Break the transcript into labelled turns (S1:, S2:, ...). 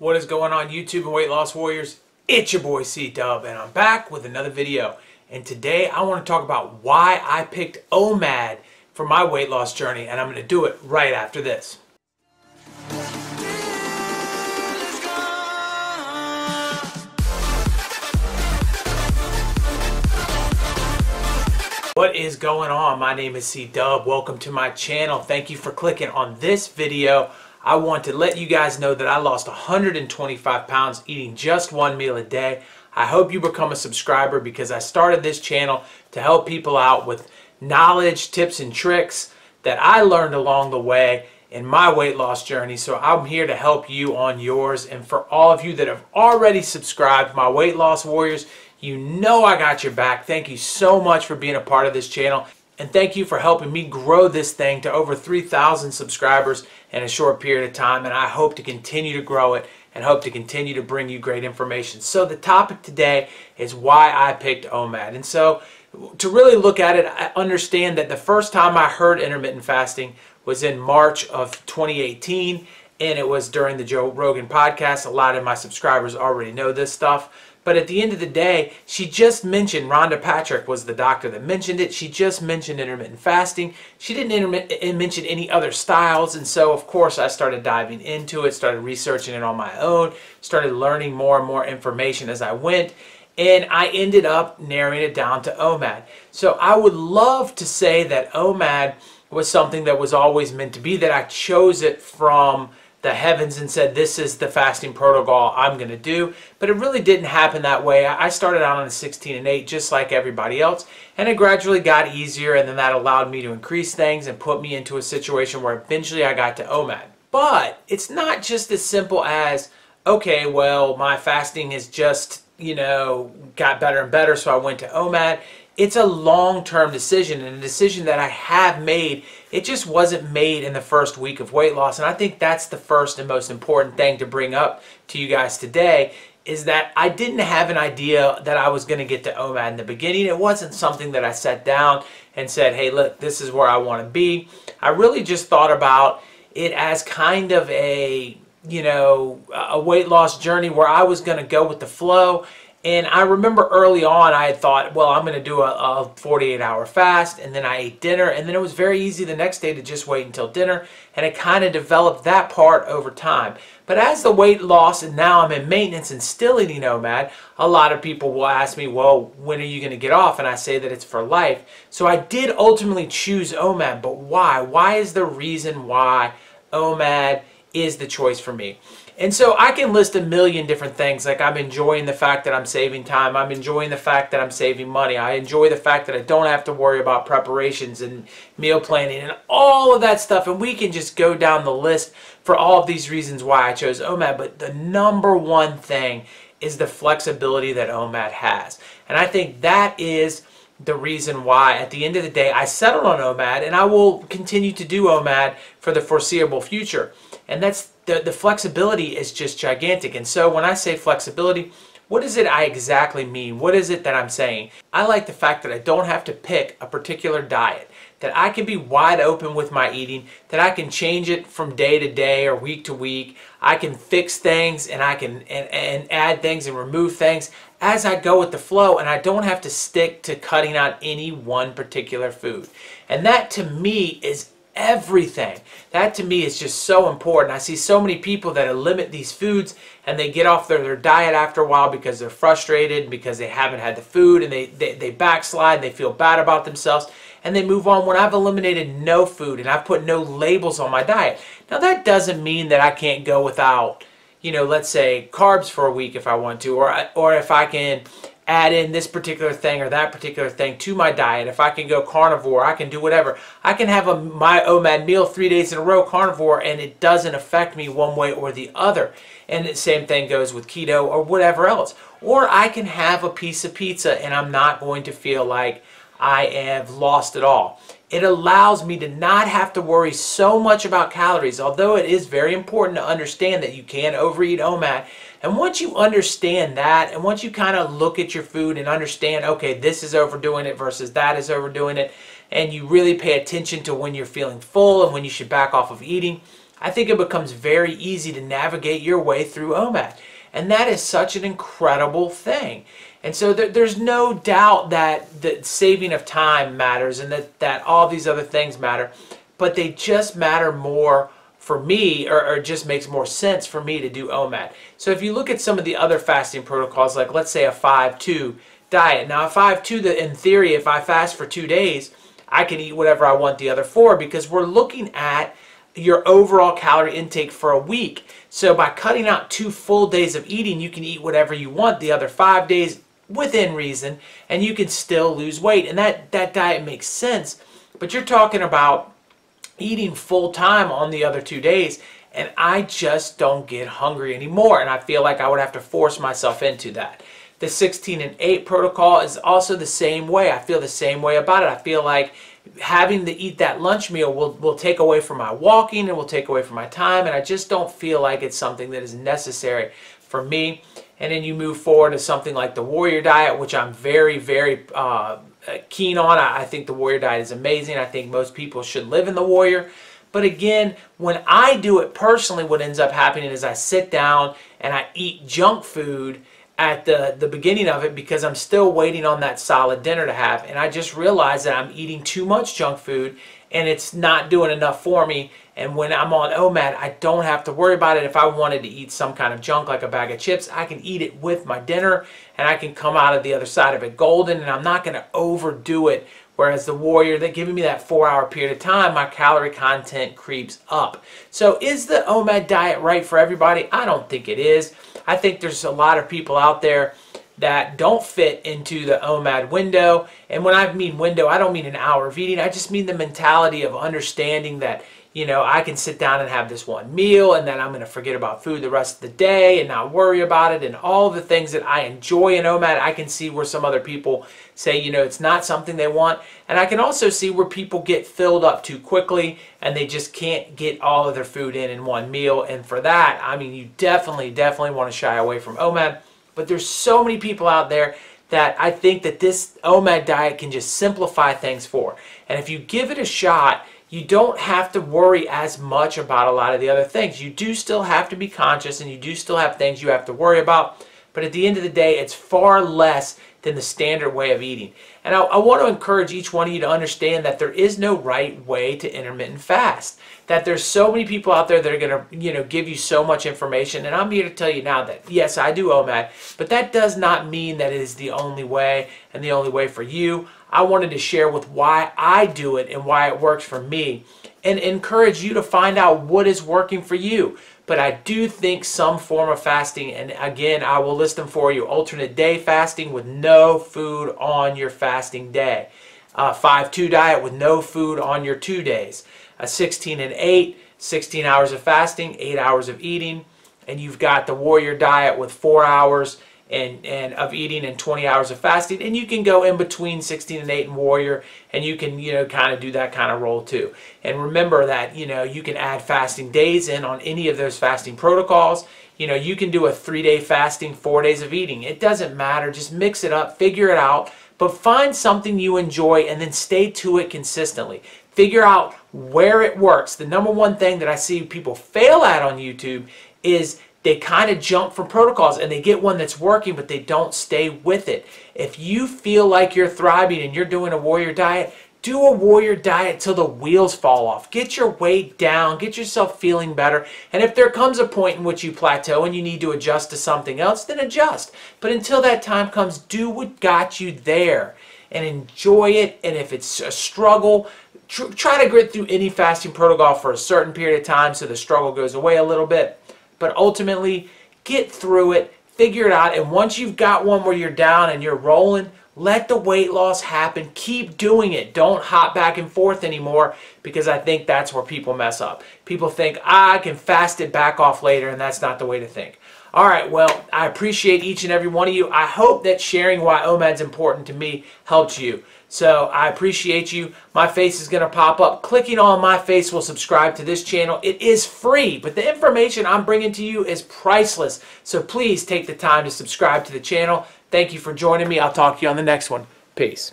S1: What is going on YouTube and weight loss warriors? It's your boy C-Dub and I'm back with another video. And today I want to talk about why I picked OMAD for my weight loss journey, and I'm going to do it right after this. What is going on? My name is C-Dub. Welcome to my channel. Thank you for clicking on this video. I want to let you guys know that I lost 125 pounds eating just one meal a day. I hope you become a subscriber because I started this channel to help people out with knowledge, tips, and tricks that I learned along the way in my weight loss journey. So I'm here to help you on yours. And for all of you that have already subscribed, my weight loss warriors, you know I got your back. Thank you so much for being a part of this channel. And thank you for helping me grow this thing to over 3,000 subscribers in a short period of time. And I hope to continue to grow it and hope to continue to bring you great information. So the topic today is why I picked OMAD. And so to really look at it, I understand that the first time I heard intermittent fasting was in March of 2018. And it was during the Joe Rogan podcast. A lot of my subscribers already know this stuff. But at the end of the day, she just mentioned, Rhonda Patrick was the doctor that mentioned it. She just mentioned intermittent fasting. She didn't mention any other styles. And so, of course, I started diving into it, started researching it on my own, started learning more and more information as I went. And I ended up narrowing it down to OMAD. So I would love to say that OMAD was something that was always meant to be, that I chose it from the heavens and said, this is the fasting protocol I'm going to do. But it really didn't happen that way. I started out on a 16 and 8 just like everybody else, and it gradually got easier, and then that allowed me to increase things and put me into a situation where eventually I got to OMAD. But it's not just as simple as, okay, well, my fasting has just, got better and better, so I went to OMAD. It's a long-term decision, and a decision that I have made. It just wasn't made in the first week of weight loss. And I think that's the first and most important thing to bring up to you guys today, is that I didn't have an idea that I was going to get to OMAD in the beginning. It wasn't something that I sat down and said, hey, look, this is where I want to be. I really just thought about it as kind of a weight loss journey where I was going to go with the flow. And I remember early on I had thought, well, I'm going to do a 48-hour fast, and then I ate dinner, and then it was very easy the next day to just wait until dinner, and it kind of developed that part over time. But as the weight loss, and now I'm in maintenance and still eating OMAD, a lot of people will ask me, well, when are you going to get off? And I say that it's for life. So I did ultimately choose OMAD, but why? Why is the reason why OMAD is the choice for me? And so I can list a million different things, like I'm enjoying the fact that I'm saving time. I'm enjoying the fact that I'm saving money. I enjoy the fact that I don't have to worry about preparations and meal planning and all of that stuff. And we can just go down the list for all of these reasons why I chose OMAD. But the number one thing is the flexibility that OMAD has. And I think that is the reason why at the end of the day I settled on OMAD, and I will continue to do OMAD for the foreseeable future. And that's the flexibility is just gigantic. And so when I say flexibility, what is it I exactly mean? What is it that I'm saying? I like the fact that I don't have to pick a particular diet, that I can be wide open with my eating, that I can change it from day to day or week to week. I can fix things, and I can and add things and remove things as I go with the flow, and I don't have to stick to cutting out any one particular food. And that to me is everything. That to me is just so important. I see so many people that limit these foods, and they get off their diet after a while because they're frustrated, because they haven't had the food, and they backslide, they feel bad about themselves, and they move on. When I've eliminated no food and I've put no labels on my diet. Now that doesn't mean that I can't go without, let's say carbs for a week if I want to, or if I can add in this particular thing or that particular thing to my diet. If I can go carnivore, I can do whatever. I can have my OMAD meal 3 days in a row carnivore, and it doesn't affect me one way or the other. And the same thing goes with keto or whatever else. Or I can have a piece of pizza and I'm not going to feel like I have lost it all. It allows me to not have to worry so much about calories, although it is very important to understand that you can overeat OMAD. And once you understand that, and once you kind of look at your food and understand, okay, this is overdoing it versus that is overdoing it, and you really pay attention to when you're feeling full and when you should back off of eating, I think it becomes very easy to navigate your way through OMAD. And that is such an incredible thing. And so there's no doubt that the saving of time matters and that all these other things matter, but they just matter more for me, or just makes more sense for me to do OMAD. So if you look at some of the other fasting protocols, like let's say a 5-2 diet. Now a 5-2, in theory, if I fast for 2 days, I can eat whatever I want the other 4, because we're looking at your overall calorie intake for a week. So by cutting out 2 full days of eating, you can eat whatever you want the other 5 days within reason, and you can still lose weight. And that diet makes sense. But you're talking about eating full time on the other 2 days, and I just don't get hungry anymore, and I feel like I would have to force myself into that. The 16-8 protocol is also the same way. I feel the same way about it. I feel like having to eat that lunch meal will take away from my walking and will take away from my time, and I just don't feel like it's something that is necessary for me. And then you move forward to something like the Warrior Diet, which I'm very, very keen on. I think the Warrior Diet is amazing. I think most people should live in the Warrior. But again, when I do it personally, what ends up happening is I sit down and I eat junk food at the beginning of it, because I'm still waiting on that solid dinner to have, and I just realize that I'm eating too much junk food and it's not doing enough for me. And when I'm on OMAD, I don't have to worry about it. If I wanted to eat some kind of junk like a bag of chips, I can eat it with my dinner and I can come out of the other side of it golden, and I'm not going to overdo it. Whereas the Warrior, they're giving me that 4-hour period of time, my calorie content creeps up. So is the OMAD diet right for everybody? I don't think it is. I think there's a lot of people out there that don't fit into the OMAD window. And when I mean window, I don't mean an hour of eating. I just mean the mentality of understanding that, you know, I can sit down and have this one meal, and then I'm going to forget about food the rest of the day and not worry about it, and all the things that I enjoy in OMAD. I can see where some other people say, you know, it's not something they want. And I can also see where people get filled up too quickly and they just can't get all of their food in one meal. And for that, I mean, you definitely want to shy away from OMAD. But there's so many people out there that I think that this OMAD diet can just simplify things for. And if you give it a shot, you don't have to worry as much about a lot of the other things. You do still have to be conscious, and you do still have things you have to worry about. But at the end of the day, it's far less than the standard way of eating. And I want to encourage each one of you to understand that there is no right way to intermittent fast. That there's so many people out there that are going to, you know, give you so much information. And I'm here to tell you now that, yes, I do OMAD, but that does not mean that it is the only way and the only way for you. I wanted to share with why I do it and why it works for me, and encourage you to find out what is working for you. But I do think some form of fasting, and again, I will list them for you: alternate day fasting with no food on your fasting day, 5-2 diet with no food on your 2 days, a 16-8, 16 hours of fasting, 8 hours of eating, and you've got the Warrior Diet with 4 hours and of eating and 20 hours of fasting. And you can go in between 16-8 and Warrior, and you can, you know, kind of do that kind of roll too. And remember that, you know, you can add fasting days in on any of those fasting protocols. You know, you can do a 3-day fasting, 4 days of eating. It doesn't matter. Just mix it up, figure it out, but find something you enjoy and then stay to it consistently. Figure out where it works. The number one thing that I see people fail at on YouTube is they kind of jump from protocols and they get one that's working, but they don't stay with it. If you feel like you're thriving and you're doing a Warrior Diet, do a Warrior Diet till the wheels fall off. Get your weight down. Get yourself feeling better. And if there comes a point in which you plateau and you need to adjust to something else, then adjust. But until that time comes, do what got you there and enjoy it. And if it's a struggle, try to grit through any fasting protocol for a certain period of time so the struggle goes away a little bit. But ultimately, get through it, figure it out, and once you've got one where you're down and you're rolling, let the weight loss happen. Keep doing it. Don't hop back and forth anymore, because I think that's where people mess up. People think, I can fast it back off later, and that's not the way to think. All right, well, I appreciate each and every one of you. I hope that sharing why OMAD's important to me helps you. So I appreciate you. My face is going to pop up. Clicking on my face will subscribe to this channel. It is free, but the information I'm bringing to you is priceless. So please take the time to subscribe to the channel. Thank you for joining me. I'll talk to you on the next one. Peace.